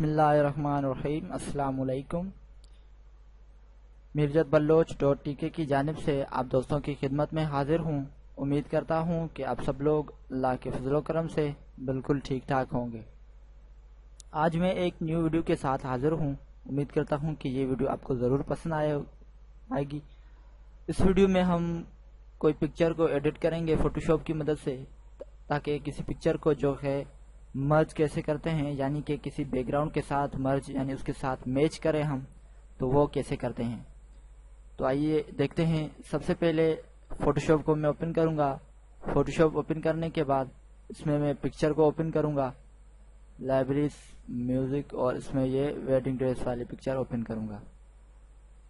बिस्मिल्लाहिर्रहमानिर्रहीम। अस्सलाम वालेकुम। मिर्जत बल्लोच .tk की जानिब से आप दोस्तों की खिदमत में हाजिर हूँ। उम्मीद करता हूँ कि आप सब लोग अल्लाह के फजलो करम से बिल्कुल ठीक ठाक होंगे। आज मैं एक न्यू वीडियो के साथ हाजिर हूँ। उम्मीद करता हूँ कि ये वीडियो आपको ज़रूर पसंद आएगी। इस वीडियो में हम कोई पिक्चर को एडिट करेंगे फोटोशॉप की मदद से, ताकि किसी पिक्चर को जो है मर्ज कैसे करते हैं, यानी कि किसी बैकग्राउंड के साथ मर्ज यानी उसके साथ मैच करें हम, तो वो कैसे करते हैं। तो आइए देखते हैं। सबसे पहले फोटोशॉप को मैं ओपन करूंगा। फोटोशॉप ओपन करने के बाद इसमें मैं पिक्चर को ओपन करूंगा, लाइब्रेरीज, म्यूजिक, और इसमें ये वेडिंग ड्रेस वाली पिक्चर ओपन करूंगा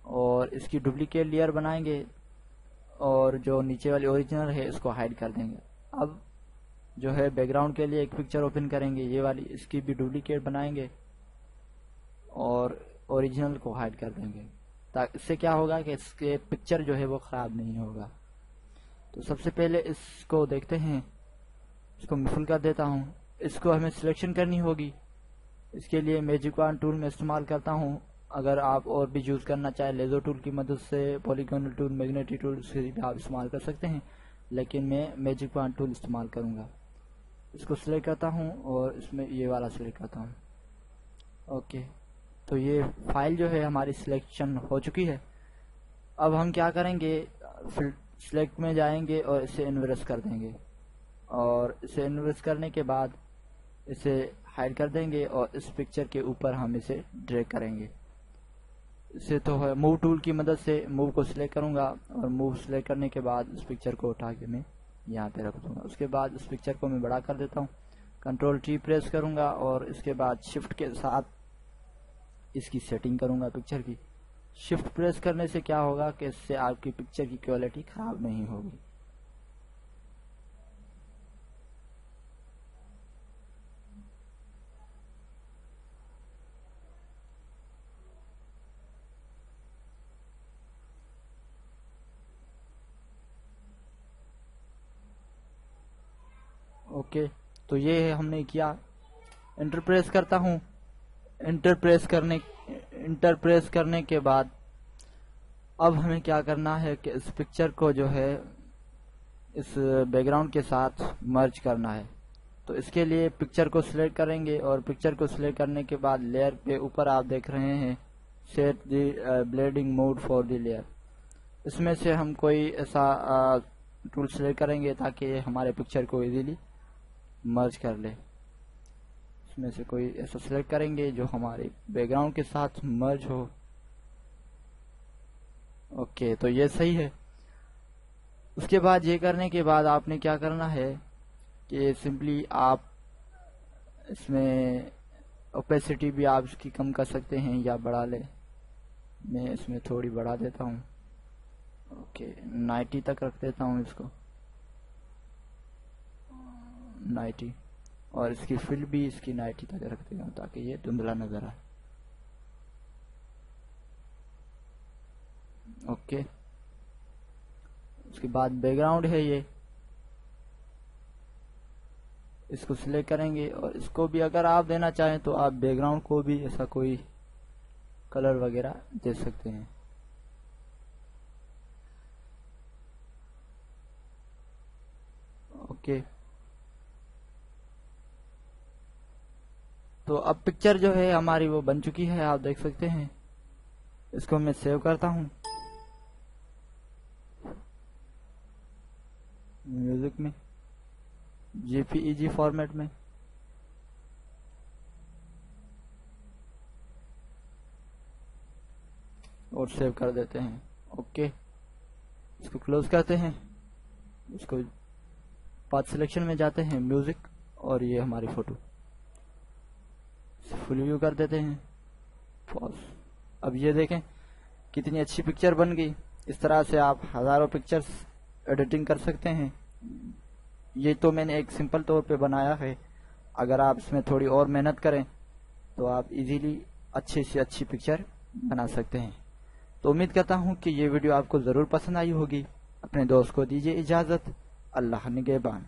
और इसकी डुप्लीकेट लेयर बनाएंगे और जो नीचे वाली ओरिजिनल है इसको हाइड कर देंगे। अब जो है बैकग्राउंड के लिए एक पिक्चर ओपन करेंगे, ये वाली, इसकी भी डुप्लीकेट बनाएंगे और ओरिजिनल को हाइड कर देंगे, ताकि इससे क्या होगा कि इसके पिक्चर जो है वो खराब नहीं होगा। तो सबसे पहले इसको देखते हैं। इसको मैं फुल कर देता हूँ। इसको हमें सिलेक्शन करनी होगी। इसके लिए मैजिक वॉन्ड टूल में इस्तेमाल करता हूँ। अगर आप और भी यूज करना चाहे लेजर टूल की मदद से, पॉलीगॉनल टूल, मैग्नेटिक टूल से भी आप इस्तेमाल कर सकते हैं, लेकिन मैं मैजिक वॉन्ड टूल इस्तेमाल करूंगा। इसको सिलेक्ट करता हूँ और इसमें ये वाला सिलेक्ट करता हूँ। ओके, तो ये फाइल जो है हमारी सिलेक्शन हो चुकी है। अब हम क्या करेंगे, सिलेक्ट में जाएंगे और इसे इन्वर्स कर देंगे और इसे इन्वर्स करने के बाद इसे हाइड कर देंगे और इस पिक्चर के ऊपर हम इसे ड्रैग करेंगे। इसे तो है मूव टूल की मदद से मूव को सिलेक्ट करूंगा और मूव सिलेक्ट करने के बाद इस पिक्चर को उठा के मैं यहाँ पे रख दूंगा। उसके बाद इस पिक्चर को मैं बड़ा कर देता हूँ, कंट्रोल T प्रेस करूंगा और इसके बाद शिफ्ट के साथ इसकी सेटिंग करूंगा पिक्चर की। शिफ्ट प्रेस करने से क्या होगा कि इससे आपकी पिक्चर की क्वालिटी खराब नहीं होगी। ओके, तो ये हमने किया। एंटर प्रेस करता हूँ। एंटर प्रेस करने के बाद अब हमें क्या करना है कि इस पिक्चर को जो है इस बैकग्राउंड के साथ मर्ज करना है। तो इसके लिए पिक्चर को सिलेक्ट करेंगे और पिक्चर को सिलेक्ट करने के बाद लेयर पे ऊपर आप देख रहे हैं set the blending mode for the layer. इसमें से हम कोई ऐसा टूल सिलेक्ट करेंगे ताकि हमारे पिक्चर को इजीली मर्ज कर ले। इसमें से कोई ऐसा सिलेक्ट करेंगे जो हमारे बैकग्राउंड के साथ मर्ज हो। ओके, तो ये सही है। उसके बाद ये करने के बाद आपने क्या करना है कि सिंपली आप इसमें ओपेसिटी भी आप इसकी कम कर सकते हैं या बढ़ा ले। मैं इसमें थोड़ी बढ़ा देता हूँ। ओके, 90 तक रख देता हूँ इसको, 90, और इसकी फिल भी इसकी 90 तक रख देता हूँ ताकि ये धुंधला नजर आए। ओके, उसके बाद बैकग्राउंड है ये, इसको सिलेक्ट करेंगे और इसको भी अगर आप देना चाहें तो आप बैकग्राउंड को भी ऐसा कोई कलर वगैरह दे सकते हैं। ओके, तो अब पिक्चर जो है हमारी वो बन चुकी है, आप देख सकते हैं। इसको मैं सेव करता हूं म्यूजिक में, JPEG फॉर्मेट में। और सेव कर देते हैं। ओके, इसको क्लोज करते हैं। इसको पाथ सिलेक्शन में जाते हैं, म्यूजिक, और ये हमारी फोटो फुल व्यू कर देते हैं, पॉज। अब ये देखें कितनी अच्छी पिक्चर बन गई। इस तरह से आप हजारों पिक्चर्स एडिटिंग कर सकते हैं। ये तो मैंने एक सिंपल तौर पे बनाया है। अगर आप इसमें थोड़ी और मेहनत करें तो आप इजीली अच्छी से अच्छी पिक्चर बना सकते हैं। तो उम्मीद करता हूं कि ये वीडियो आपको जरूर पसंद आई होगी। अपने दोस्त को दीजिए इजाजत। अल्लाह निगहबान।